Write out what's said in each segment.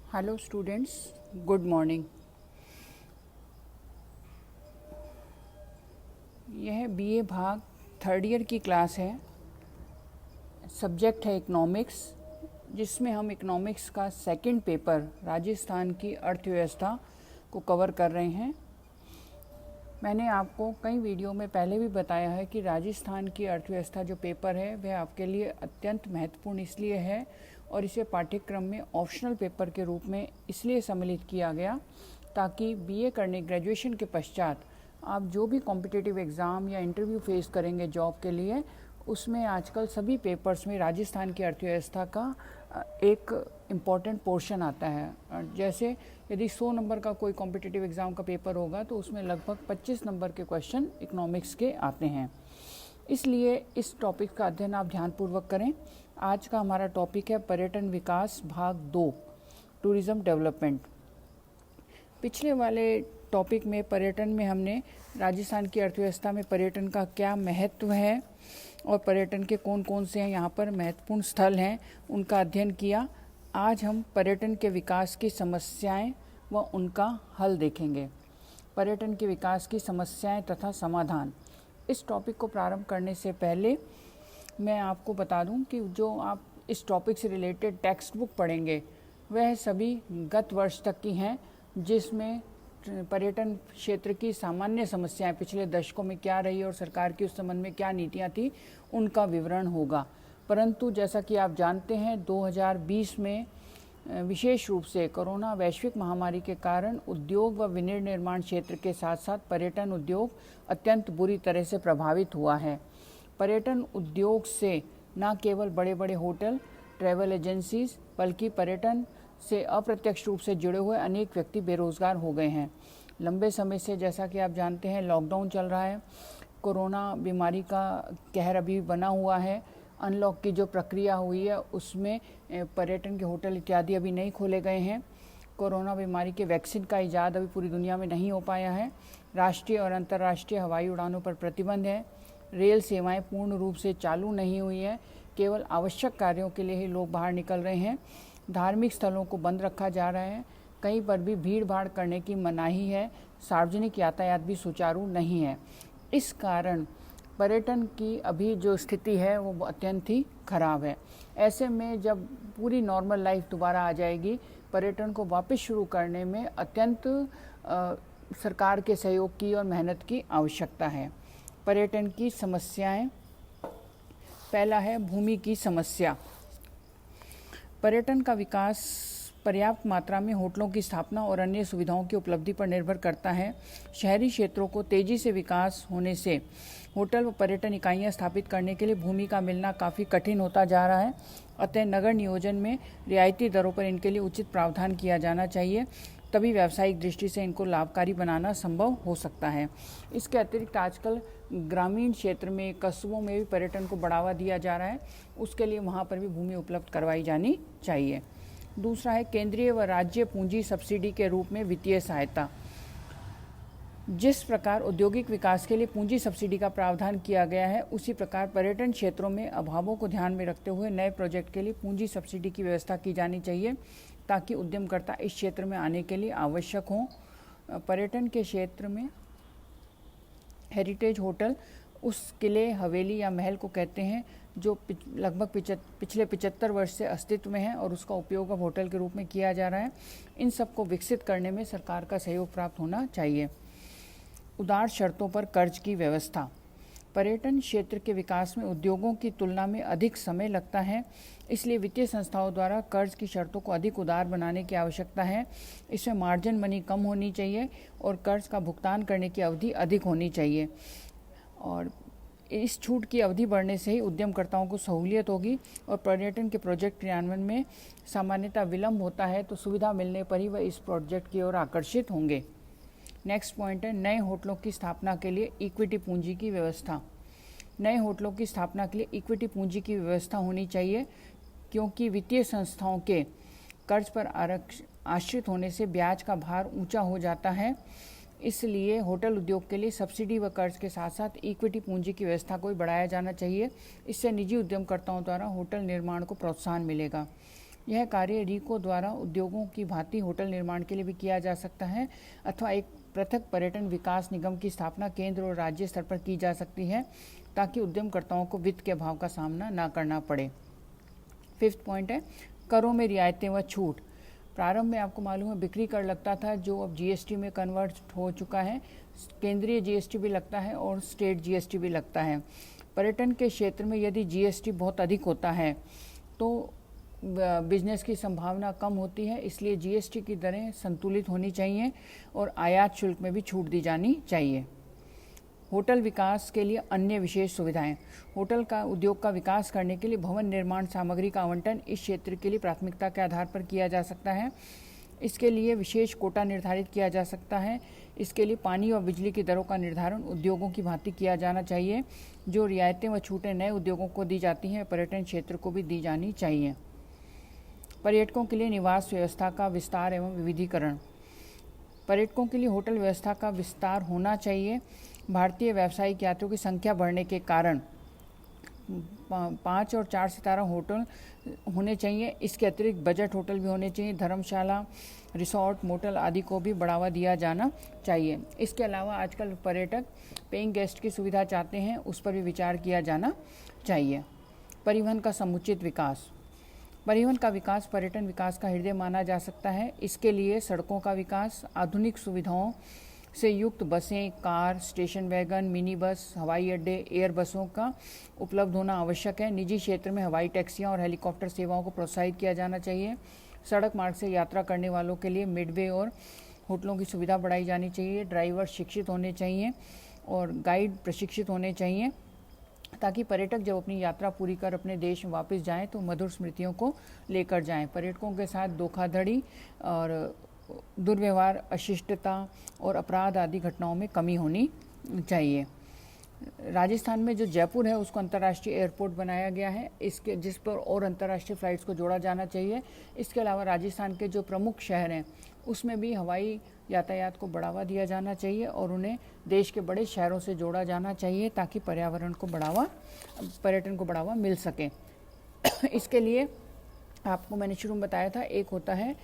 Hello students, good morning. यह BA भाग third year की क्लास है। सब्जेक्ट है इकोनॉमिक्स, जिसमें हम इकोनॉमिक्स का सेकंड पेपर राजस्थान की अर्थव्यवस्था को कवर कर रहे हैं। मैंने आपको कई वीडियो में पहले भी बताया है कि राजस्थान की अर्थव्यवस्था जो पेपर है वह आपके लिए अत्यंत महत्वपूर्ण इसलिए है और इसे पाठ्यक्रम में ऑप्शनल पेपर के रूप में इसलिए सम्मिलित किया गया ताकि बीए करने ग्रेजुएशन के पश्चात आप जो भी कॉम्पिटिटिव एग्ज़ाम या इंटरव्यू फेस करेंगे जॉब के लिए, उसमें आजकल सभी पेपर्स में राजस्थान की अर्थव्यवस्था का एक इम्पॉर्टेंट पोर्शन आता है। जैसे यदि 100 नंबर का कोई कॉम्पिटिटिव एग्ज़ाम का पेपर होगा तो उसमें लगभग 25 नंबर के क्वेश्चन इकोनॉमिक्स के आते हैं। इसलिए इस टॉपिक का अध्ययन आप ध्यानपूर्वक करें। आज का हमारा टॉपिक है पर्यटन विकास भाग 2, टूरिज़्म डेवलपमेंट। पिछले वाले टॉपिक में पर्यटन में हमने राजस्थान की अर्थव्यवस्था में पर्यटन का क्या महत्व है और पर्यटन के कौन कौन से हैं यहाँ पर महत्वपूर्ण स्थल हैं, उनका अध्ययन किया। आज हम पर्यटन के विकास की समस्याएं व उनका हल देखेंगे। पर्यटन के विकास की समस्याएं तथा समाधान। इस टॉपिक को प्रारंभ करने से पहले मैं आपको बता दूं कि जो आप इस टॉपिक से रिलेटेड टेक्स्ट बुक पढ़ेंगे वह सभी गत वर्ष तक की हैं, जिसमें पर्यटन क्षेत्र की सामान्य समस्याएं पिछले दशकों में क्या रही और सरकार की उस संबंध में क्या नीतियां थी, उनका विवरण होगा। परंतु जैसा कि आप जानते हैं 2020 में विशेष रूप से कोरोना वैश्विक महामारी के कारण उद्योग व विनिर्माण क्षेत्र के साथ साथ पर्यटन उद्योग अत्यंत बुरी तरह से प्रभावित हुआ है। पर्यटन उद्योग से न केवल बड़े बड़े होटल, ट्रैवल एजेंसीज, बल्कि पर्यटन से अप्रत्यक्ष रूप से जुड़े हुए अनेक व्यक्ति बेरोजगार हो गए हैं। लंबे समय से, जैसा कि आप जानते हैं, लॉकडाउन चल रहा है। कोरोना बीमारी का कहर अभी बना हुआ है। अनलॉक की जो प्रक्रिया हुई है उसमें पर्यटन के होटल इत्यादि अभी नहीं खोले गए हैं। कोरोना बीमारी के वैक्सीन का इजाद अभी पूरी दुनिया में नहीं हो पाया है। राष्ट्रीय और अंतर्राष्ट्रीय हवाई उड़ानों पर प्रतिबंध है। रेल सेवाएं पूर्ण रूप से चालू नहीं हुई है। केवल आवश्यक कार्यों के लिए ही लोग बाहर निकल रहे हैं। धार्मिक स्थलों को बंद रखा जा रहा है। कहीं पर भी भीड़ भाड़ करने की मनाही है। सार्वजनिक यातायात भी सुचारू नहीं है। इस कारण पर्यटन की अभी जो स्थिति है वो अत्यंत ही खराब है। ऐसे में जब पूरी नॉर्मल लाइफ दोबारा आ जाएगी, पर्यटन को वापस शुरू करने में अत्यंत सरकार के सहयोग की और मेहनत की आवश्यकता है। पर्यटन की समस्याएं। पहला है भूमि की समस्या। पर्यटन का विकास पर्याप्त मात्रा में होटलों की स्थापना और अन्य सुविधाओं की उपलब्धि पर निर्भर करता है। शहरी क्षेत्रों को तेजी से विकास होने से होटल व पर्यटन इकाइयां स्थापित करने के लिए भूमि का मिलना काफ़ी कठिन होता जा रहा है। अतः नगर नियोजन में रियायती दरों पर इनके लिए उचित प्रावधान किया जाना चाहिए, तभी व्यावसायिक दृष्टि से इनको लाभकारी बनाना संभव हो सकता है। इसके अतिरिक्त आजकल ग्रामीण क्षेत्र में, कस्बों में भी पर्यटन को बढ़ावा दिया जा रहा है। उसके लिए वहाँ पर भी भूमि उपलब्ध करवाई जानी चाहिए। दूसरा है केंद्रीय व राज्य पूंजी सब्सिडी के रूप में वित्तीय सहायता। जिस प्रकार औद्योगिक विकास के लिए पूंजी सब्सिडी का प्रावधान किया गया है, उसी प्रकार पर्यटन क्षेत्रों में अभावों को ध्यान में रखते हुए नए प्रोजेक्ट के लिए पूंजी सब्सिडी की व्यवस्था की जानी चाहिए, ताकि उद्यमकर्ता इस क्षेत्र में आने के लिए आवश्यक हों। पर्यटन के क्षेत्र में हेरिटेज होटल उस किले, हवेली या महल को कहते हैं जो लगभग पिछले 75 वर्ष से अस्तित्व में है और उसका उपयोग अब होटल के रूप में किया जा रहा है। इन सब को विकसित करने में सरकार का सहयोग प्राप्त होना चाहिए। उदार शर्तों पर कर्ज की व्यवस्था। पर्यटन क्षेत्र के विकास में उद्योगों की तुलना में अधिक समय लगता है, इसलिए वित्तीय संस्थाओं द्वारा कर्ज की शर्तों को अधिक उदार बनाने की आवश्यकता है। इसमें मार्जिन मनी कम होनी चाहिए और कर्ज का भुगतान करने की अवधि अधिक होनी चाहिए। और इस छूट की अवधि बढ़ने से ही उद्यमकर्ताओं को सहूलियत होगी और पर्यटन के प्रोजेक्ट क्रियान्वयन में सामान्यतः विलंब होता है, तो सुविधा मिलने पर ही वह इस प्रोजेक्ट की ओर आकर्षित होंगे। नेक्स्ट पॉइंट है नए होटलों की स्थापना के लिए इक्विटी पूंजी की व्यवस्था। नए होटलों की स्थापना के लिए इक्विटी पूंजी की व्यवस्था होनी चाहिए, क्योंकि वित्तीय संस्थाओं के कर्ज पर आश्रित होने से ब्याज का भार ऊंचा हो जाता है। इसलिए होटल उद्योग के लिए सब्सिडी व कर्ज के साथ साथ इक्विटी पूंजी की व्यवस्था को भी बढ़ाया जाना चाहिए। इससे निजी उद्यमकर्ताओं द्वारा होटल निर्माण को प्रोत्साहन मिलेगा। यह कार्य रीको द्वारा उद्योगों की भांति होटल निर्माण के लिए भी किया जा सकता है अथवा एक पृथक पर्यटन विकास निगम की स्थापना केंद्र और राज्य स्तर पर की जा सकती है ताकि उद्यमकर्ताओं को वित्त के अभाव का सामना न करना पड़े। 5th पॉइंट है करों में रियायतें व छूट। प्रारंभ में आपको मालूम है बिक्री कर लगता था जो अब जीएसटी में कन्वर्ट हो चुका है। केंद्रीय जीएसटी भी लगता है और स्टेट जीएसटी भी लगता है। पर्यटन के क्षेत्र में यदि जीएसटी बहुत अधिक होता है तो बिजनेस की संभावना कम होती है, इसलिए जीएसटी की दरें संतुलित होनी चाहिए और आयात शुल्क में भी छूट दी जानी चाहिए। होटल विकास के लिए अन्य विशेष सुविधाएं। होटल का उद्योग का विकास करने के लिए भवन निर्माण सामग्री का आवंटन इस क्षेत्र के लिए प्राथमिकता के आधार पर किया जा सकता है। इसके लिए विशेष कोटा निर्धारित किया जा सकता है। इसके लिए पानी और बिजली की दरों का निर्धारण उद्योगों की भांति किया जाना चाहिए। जो रियायतें व छूटें नए उद्योगों को दी जाती हैं पर्यटन क्षेत्र को भी दी जानी चाहिए। पर्यटकों के लिए निवास व्यवस्था का विस्तार एवं विविधीकरण। पर्यटकों के लिए होटल व्यवस्था का विस्तार होना चाहिए। भारतीय व्यावसायिक यात्रियों की संख्या बढ़ने के कारण 5 और 4 सितारा होटल होने चाहिए। इसके अतिरिक्त बजट होटल भी होने चाहिए। धर्मशाला, रिसोर्ट, मोटल आदि को भी बढ़ावा दिया जाना चाहिए। इसके अलावा आजकल पर्यटक पेइंग गेस्ट की सुविधा चाहते हैं, उस पर भी विचार किया जाना चाहिए। परिवहन का समुचित विकास। परिवहन का विकास पर्यटन विकास का हृदय माना जा सकता है। इसके लिए सड़कों का विकास, आधुनिक सुविधाओं से युक्त बसें, car, station wagon, mini bus, हवाई अड्डे, एयर बसों का उपलब्ध होना आवश्यक है। निजी क्षेत्र में हवाई टैक्सियां और हेलीकॉप्टर सेवाओं को प्रोत्साहित किया जाना चाहिए। सड़क मार्ग से यात्रा करने वालों के लिए मिडवे और होटलों की सुविधा बढ़ाई जानी चाहिए। ड्राइवर शिक्षित होने चाहिए और गाइड प्रशिक्षित होने चाहिए ताकि पर्यटक जब अपनी यात्रा पूरी कर अपने देश में वापस जाएं तो मधुर स्मृतियों को लेकर जाएं। पर्यटकों के साथ धोखाधड़ी और दुर्व्यवहार, अशिष्टता और अपराध आदि घटनाओं में कमी होनी चाहिए। राजस्थान में जो जयपुर है उसको अंतर्राष्ट्रीय एयरपोर्ट बनाया गया है, इसके जिस पर और अंतर्राष्ट्रीय फ्लाइट्स को जोड़ा जाना चाहिए। इसके अलावा राजस्थान के जो प्रमुख शहर हैं उसमें भी हवाई यातायात को बढ़ावा दिया जाना चाहिए और उन्हें देश के बड़े शहरों से जोड़ा जाना चाहिए ताकि पर्यावरण को पर्यटन को बढ़ावा मिल सके। इसके लिए आपको मैंने शुरू में बताया था, एक होता है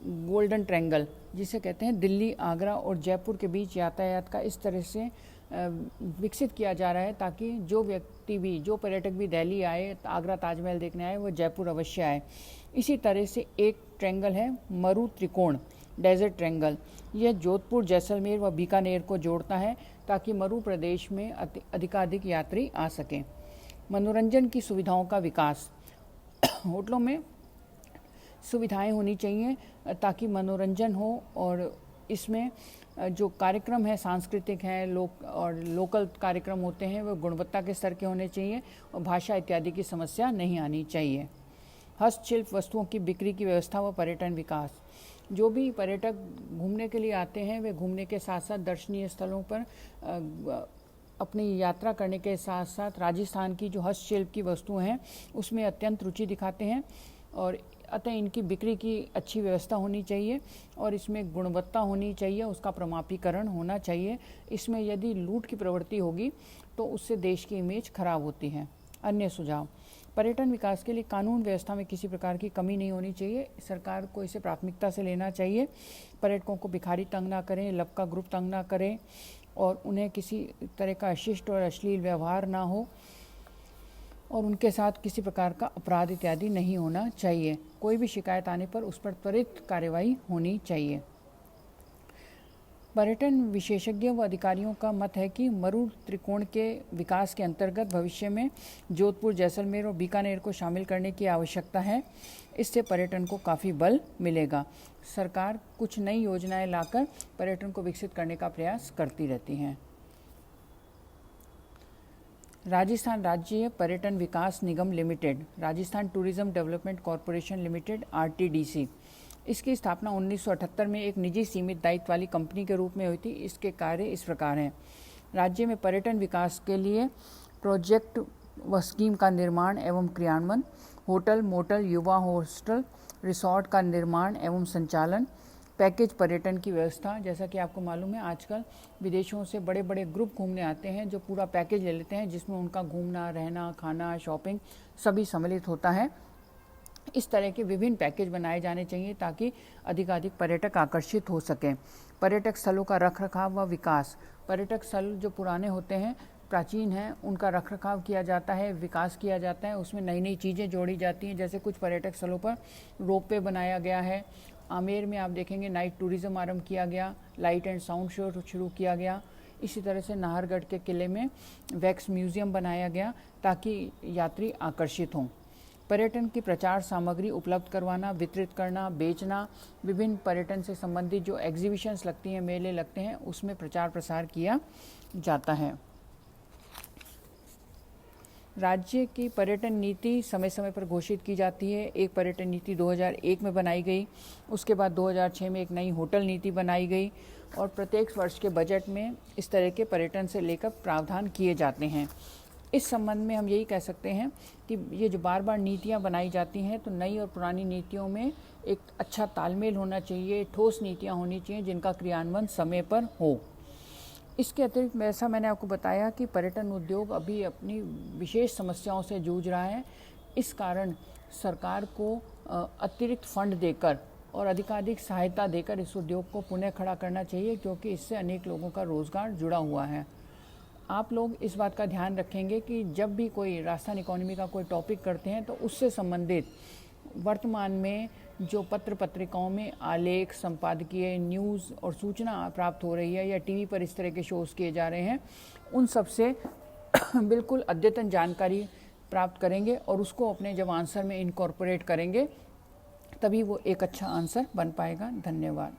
गोल्डन ट्रायंगल जिसे कहते हैं दिल्ली, आगरा और जयपुर के बीच यातायात का इस तरह से विकसित किया जा रहा है ताकि जो पर्यटक भी दिल्ली आए, आगरा ताजमहल देखने आए, वो जयपुर अवश्य आए। इसी तरह से एक ट्रायंगल है मरु त्रिकोण, डेजर्ट ट्रायंगल। यह जोधपुर, जैसलमेर व बीकानेर को जोड़ता है ताकि मरु प्रदेश में अधिकाधिक यात्री आ सकें। मनोरंजन की सुविधाओं का विकास। होटलों में सुविधाएं होनी चाहिए ताकि मनोरंजन हो और इसमें जो कार्यक्रम है सांस्कृतिक हैं लोकल कार्यक्रम होते हैं वो गुणवत्ता के स्तर के होने चाहिए और भाषा इत्यादि की समस्या नहीं आनी चाहिए। हस्तशिल्प वस्तुओं की बिक्री की व्यवस्था व पर्यटन विकास। जो भी पर्यटक घूमने के लिए आते हैं वे घूमने के साथ साथ दर्शनीय स्थलों पर अपनी यात्रा करने के साथ साथ राजस्थान की जो हस्तशिल्प की वस्तुएं हैं उसमें अत्यंत रुचि दिखाते हैं और अतः इनकी बिक्री की अच्छी व्यवस्था होनी चाहिए और इसमें गुणवत्ता होनी चाहिए, उसका प्रमाणीकरण होना चाहिए। इसमें यदि लूट की प्रवृत्ति होगी तो उससे देश की इमेज खराब होती है। अन्य सुझाव। पर्यटन विकास के लिए कानून व्यवस्था में किसी प्रकार की कमी नहीं होनी चाहिए। सरकार को इसे प्राथमिकता से लेना चाहिए। पर्यटकों को भिखारी तंग ना करें, लपका ग्रुप तंग ना करें और उन्हें किसी तरह का अशिष्ट और अश्लील व्यवहार ना हो और उनके साथ किसी प्रकार का अपराध इत्यादि नहीं होना चाहिए। कोई भी शिकायत आने पर उस पर त्वरित कार्रवाई होनी चाहिए। पर्यटन विशेषज्ञों व अधिकारियों का मत है कि मरु त्रिकोण के विकास के अंतर्गत भविष्य में जोधपुर, जैसलमेर और बीकानेर को शामिल करने की आवश्यकता है। इससे पर्यटन को काफ़ी बल मिलेगा। सरकार कुछ नई योजनाएं लाकर पर्यटन को विकसित करने का प्रयास करती रहती हैं। राजस्थान राज्य पर्यटन विकास निगम limited, Rajasthan tourism development corporation limited (RTDC), इसकी स्थापना 1978 में एक निजी सीमित दायित्व वाली कंपनी के रूप में हुई थी। इसके कार्य इस प्रकार हैं। राज्य में पर्यटन विकास के लिए प्रोजेक्ट व स्कीम का निर्माण एवं क्रियान्वयन, होटल, मोटल, युवा हॉस्टल, रिसोर्ट का निर्माण एवं संचालन, पैकेज पर्यटन की व्यवस्था। जैसा कि आपको मालूम है आजकल विदेशों से बड़े बड़े ग्रुप घूमने आते हैं जो पूरा पैकेज ले लेते हैं जिसमें उनका घूमना, रहना, खाना, शॉपिंग सभी सम्मिलित होता है। इस तरह के विभिन्न पैकेज बनाए जाने चाहिए ताकि अधिकाधिक पर्यटक आकर्षित हो सकें। पर्यटक स्थलों का रखरखाव व विकास। पर्यटक स्थल जो पुराने होते हैं, प्राचीन हैं, उनका रखरखाव किया जाता है, विकास किया जाता है, उसमें नई नई चीज़ें जोड़ी जाती हैं। जैसे कुछ पर्यटक स्थलों पर रोपवे बनाया गया है। आमेर में आप देखेंगे नाइट टूरिज़्म आरंभ किया गया, लाइट एंड साउंड शो शुरू किया गया। इसी तरह से नाहरगढ़ के किले में वैक्स म्यूज़ियम बनाया गया ताकि यात्री आकर्षित हों। पर्यटन की प्रचार सामग्री उपलब्ध करवाना, वितरित करना, बेचना, विभिन्न पर्यटन से संबंधित जो एग्जीबिशंस लगती हैं, मेले लगते हैं, उसमें प्रचार प्रसार किया जाता है। राज्य की पर्यटन नीति समय समय पर घोषित की जाती है। एक पर्यटन नीति 2001 में बनाई गई, उसके बाद 2006 में एक नई होटल नीति बनाई गई और प्रत्येक वर्ष के बजट में इस तरह के पर्यटन से लेकर प्रावधान किए जाते हैं। इस संबंध में हम यही कह सकते हैं कि ये जो बार बार नीतियाँ बनाई जाती हैं, तो नई और पुरानी नीतियों में एक अच्छा तालमेल होना चाहिए, ठोस नीतियाँ होनी चाहिए जिनका क्रियान्वयन समय पर हो। इसके अतिरिक्त जैसा मैंने आपको बताया कि पर्यटन उद्योग अभी अपनी विशेष समस्याओं से जूझ रहा है। इस कारण सरकार को अतिरिक्त फंड देकर और अधिकाधिक सहायता देकर इस उद्योग को पुनः खड़ा करना चाहिए, क्योंकि इससे अनेक लोगों का रोज़गार जुड़ा हुआ है। आप लोग इस बात का ध्यान रखेंगे कि जब भी कोई राजस्थान इकोनॉमी का कोई टॉपिक करते हैं तो उससे संबंधित वर्तमान में जो पत्र पत्रिकाओं में आलेख, संपादकीय, न्यूज़ और सूचना प्राप्त हो रही है या टीवी पर इस तरह के शोज़ किए जा रहे हैं, उन सब से बिल्कुल अद्यतन जानकारी प्राप्त करेंगे और उसको अपने जब आंसर में इनकॉर्पोरेट करेंगे, तभी वो एक अच्छा आंसर बन पाएगा। धन्यवाद।